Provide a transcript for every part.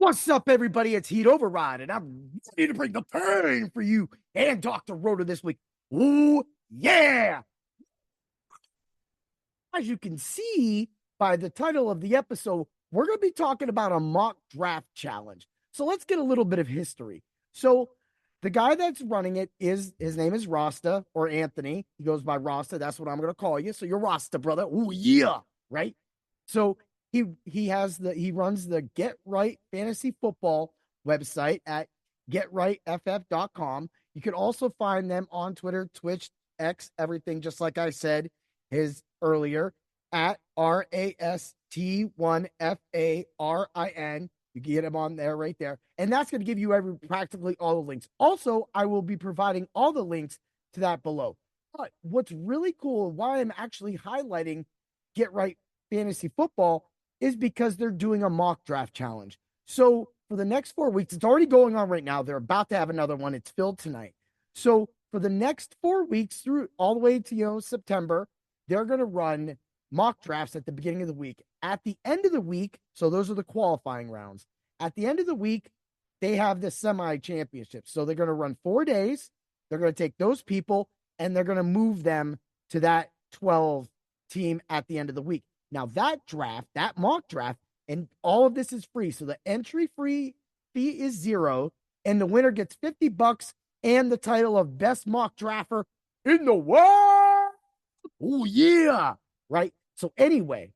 What's up, everybody? It's Heat Override, and I'm ready to bring the pain for you and Dr. Rhoda this week. Ooh, yeah! As you can see by the title of the episode, we're going to be talking about a mock draft challenge. So let's get a little bit of history. So the guy that's running it is his name is Rasta or Anthony. He goes by Rasta. That's what I'm going to call you. So you're Rasta, brother. Ooh, yeah, right? So he runs the Get Right Fantasy Football website at getrightff.com. You can also find them on Twitter, Twitch, X, everything, just like I said his earlier at RAST1FARIN. You can get him on there right there. And that's going to give you practically all the links. Also, I will be providing all the links to that below. But what's really cool, why I'm actually highlighting Get Right Fantasy Football, is because they're doing a mock draft challenge. So for the next 4 weeks, it's already going on right now. They're about to have another one. It's filled tonight. So for the next 4 weeks through all the way to September, they're going to run mock drafts at the beginning of the week. At the end of the week, so those are the qualifying rounds. At the end of the week, they have the semi-championship. So they're going to run 4 days. They're going to take those people and they're going to move them to that 12 team at the end of the week. Now that draft, that mock draft, and all of this is free. So the entry fee is $0, and the winner gets $50 and the title of best mock drafter in the world. Oh yeah, right. So anyway,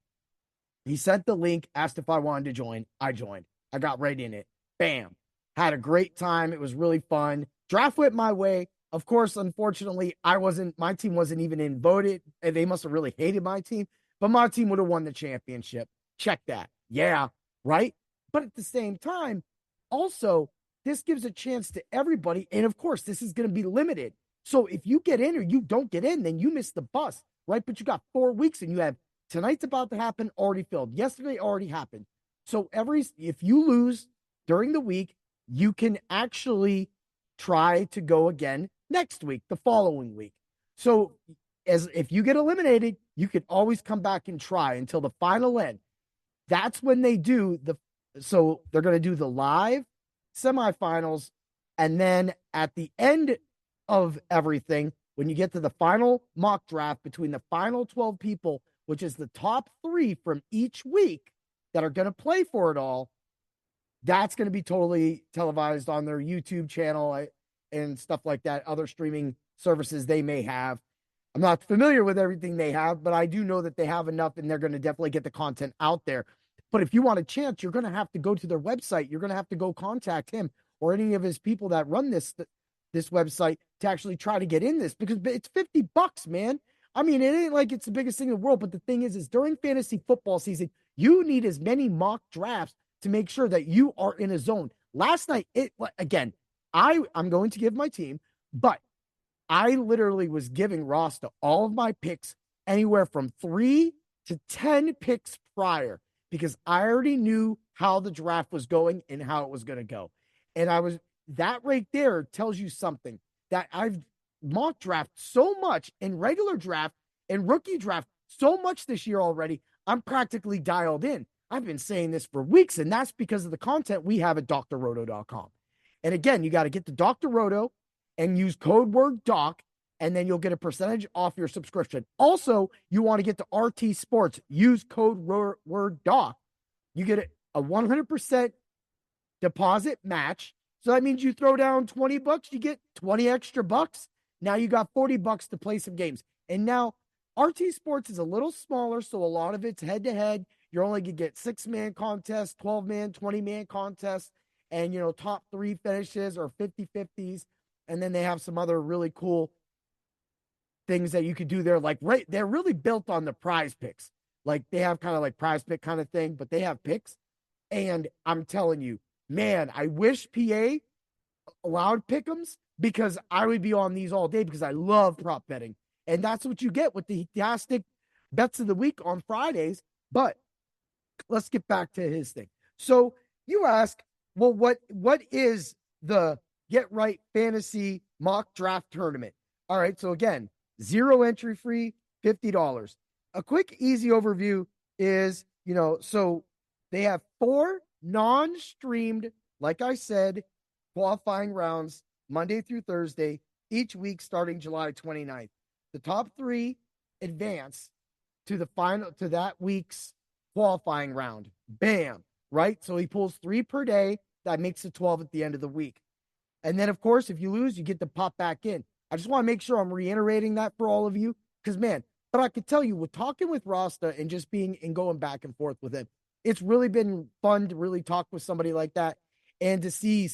he sent the link, asked if I wanted to join. I joined. I got right in it. Bam. Had a great time. It was really fun. Draft went my way. Of course, unfortunately, my team wasn't even in voted, and they must have really hated my team, but my team would have won the championship. Check that. Yeah, right? But at the same time, also, this gives a chance to everybody. And of course, this is going to be limited. So if you get in or you don't get in, then you miss the bus, right? But you got 4 weeks and you have tonight's about to happen, already filled. Yesterday already happened. So if you lose during the week, you can actually try to go again next week, the following week. So as if you get eliminated, you can always come back and try until the final end. That's when they do so they're going to do the live semifinals. And then at the end of everything, when you get to the final mock draft between the final 12 people, which is the top 3 from each week that are going to play for it all, that's going to be totally televised on their YouTube channel and stuff like that, other streaming services they may have. I'm not familiar with everything they have, but I do know that they have enough and they're going to definitely get the content out there. But if you want a chance, you're going to have to go to their website. You're going to have to go contact him or any of his people that run this website to actually try to get in this, because it's $50, man. I mean, it ain't like it's the biggest thing in the world, but the thing is during fantasy football season, you need as many mock drafts to make sure that you are in a zone. Last night, I'm going to give my team, but I literally was giving Rasta all of my picks anywhere from 3 to 10 picks prior, because I already knew how the draft was going and how it was going to go. And that right there tells you something, that I've mock draft so much in regular draft and rookie draft so much this year already. I'm practically dialed in. I've been saying this for weeks, and that's because of the content we have at drroto.com. And again, you got to get the Dr. Roto and use code word doc, and then you'll get a percentage off your subscription. Also, you want to get to RT Sports, use code word doc. You get a 100% deposit match. So that means you throw down $20, you get 20 extra bucks. Now you got $40 to play some games. And now RT Sports is a little smaller, so a lot of it's head to head. You're only going to get 6-man contests, 12-man, 20-man contests, and top 3 finishes or 50-50s. And then they have some other really cool things that you could do there. They're really built on the prize picks. Like they have kind of like prize pick kind of thing, but they have picks. And I'm telling you, man, I wish PA allowed pick'ems, because I would be on these all day, because I love prop betting. And that's what you get with the Heatastic Bets of the Week on Fridays. But let's get back to his thing. So you ask, well, what is the Get Right Fantasy Mock Draft Tournament? All right, so again, 0 entry fee, $50. A quick, easy overview is, so they have 4 non-streamed, like I said, qualifying rounds Monday through Thursday, each week starting July 29th. The top 3 advance to the final to that week's qualifying round. Bam, right? So he pulls 3 per day. That makes it 12 at the end of the week. And then, of course, if you lose, you get to pop back in. I just want to make sure I'm reiterating that for all of you because, man, but I could tell you with talking with Rasta and just being and going back and forth with him, it's really been fun to really talk with somebody like that and to see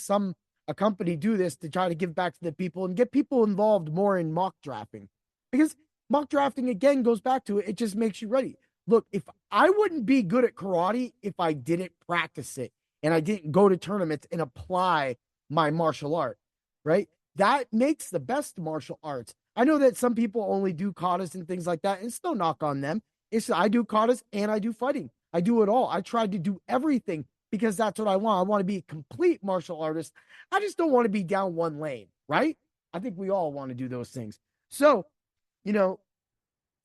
a company do this to try to give back to the people and get people involved more in mock drafting. Because mock drafting, again, goes back to it. It just makes you ready. Look, if I wouldn't be good at karate if I didn't practice it and I didn't go to tournaments and apply my martial art, right? That makes the best martial arts. I know that some people only do katas and things like that, and it's no knock on them. It's I do katas and I do fighting. I do it all. I tried to do everything because that's what I want. I want to be a complete martial artist. I just don't want to be down one lane, right? I think we all want to do those things. So, you know,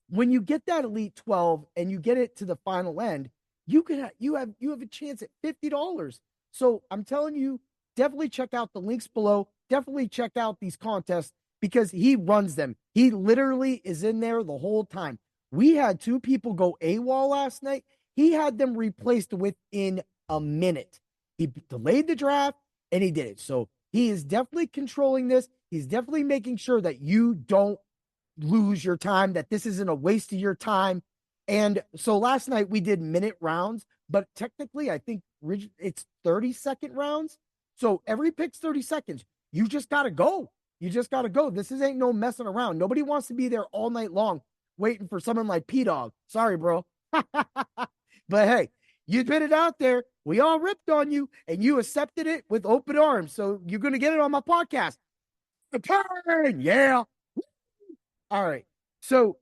when you get that Elite 12 and you get it to the final end, you have a chance at $50. So I'm telling you, definitely check out the links below. Definitely check out these contests because he runs them. He literally is in there the whole time. We had 2 people go AWOL last night. He had them replaced within a minute. He delayed the draft and he did it. So he is definitely controlling this. He's definitely making sure that you don't lose your time, that this isn't a waste of your time. And so last night we did minute rounds, but technically I think it's 30-second rounds. So every pick's 30 seconds. You just got to go. You just got to go. This ain't no messing around. Nobody wants to be there all night long waiting for someone like P-Dog. Sorry, bro. But hey, you put it out there. We all ripped on you and you accepted it with open arms. So you're going to get it on my podcast. The turn. Yeah. All right. So,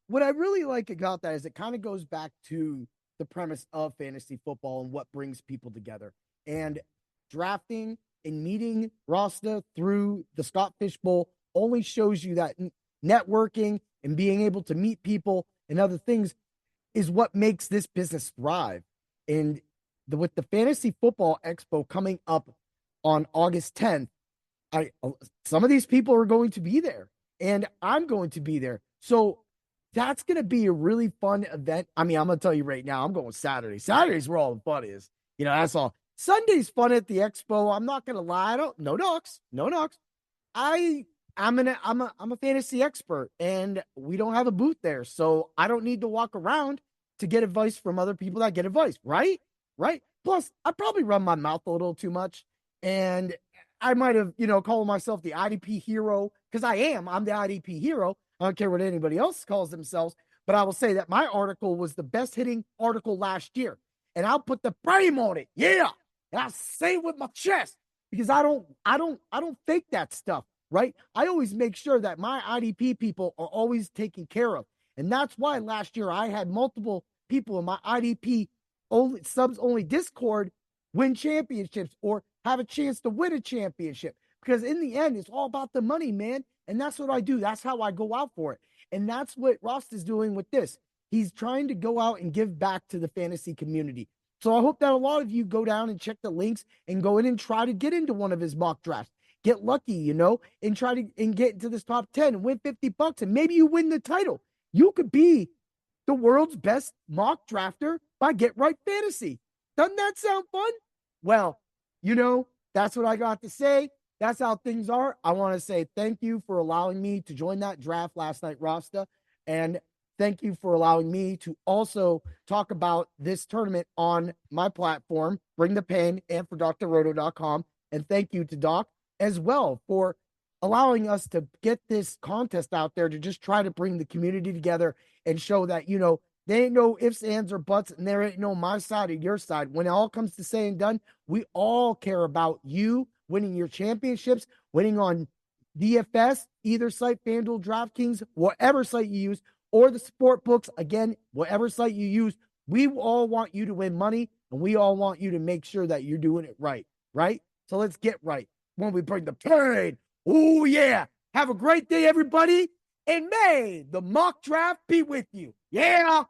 what I really like about that is it kind of goes back to the premise of fantasy football and what brings people together. And drafting and meeting Rasta through the Scott Fish Bowl only shows you that networking and being able to meet people and other things is what makes this business thrive. And with the Fantasy Football Expo coming up on August 10th, some of these people are going to be there and I'm going to be there. So that's going to be a really fun event. I mean, I'm going to tell you right now, I'm going Saturday. Saturday's where all the fun is. That's all. Sunday's fun at the expo. I'm not going to lie. No knocks. I'm a fantasy expert and we don't have a booth there. So I don't need to walk around to get advice from other people that get advice. Right. Plus I probably run my mouth a little too much and I might have, called myself the IDP hero because I'm the IDP hero. I don't care what anybody else calls themselves, but I will say that my article was the best hitting article last year and I'll put the frame on it. Yeah. And I say it with my chest because I don't fake that stuff, right? I always make sure that my IDP people are always taken care of. And that's why last year I had multiple people in my IDP subs only Discord win championships or have a chance to win a championship. Because in the end, it's all about the money, man. And that's what I do. That's how I go out for it. And that's what Ross is doing with this. He's trying to go out and give back to the fantasy community. So I hope that a lot of you go down and check the links and go in and try to get into one of his mock drafts. Get lucky, and try to get into this top 10 and win $50 and maybe you win the title. You could be the world's best mock drafter by Get Right Fantasy. Doesn't that sound fun? Well, that's what I got to say. That's how things are. I want to say thank you for allowing me to join that draft last night, Rasta. And thank you for allowing me to also talk about this tournament on my platform, Bring the Pain, and for drroto.com. And thank you to Doc as well for allowing us to get this contest out there to just try to bring the community together and show that, there ain't no ifs, ands, or buts, and there ain't no my side or your side. When it all comes to saying and done, we all care about you winning your championships, winning on DFS, either site, FanDuel, DraftKings, whatever site you use, or the sport books, again, whatever site you use. We all want you to win money, and we all want you to make sure that you're doing it right? So let's get right when we bring the pain. Oh, yeah. Have a great day, everybody, and may the mock draft be with you. Yeah.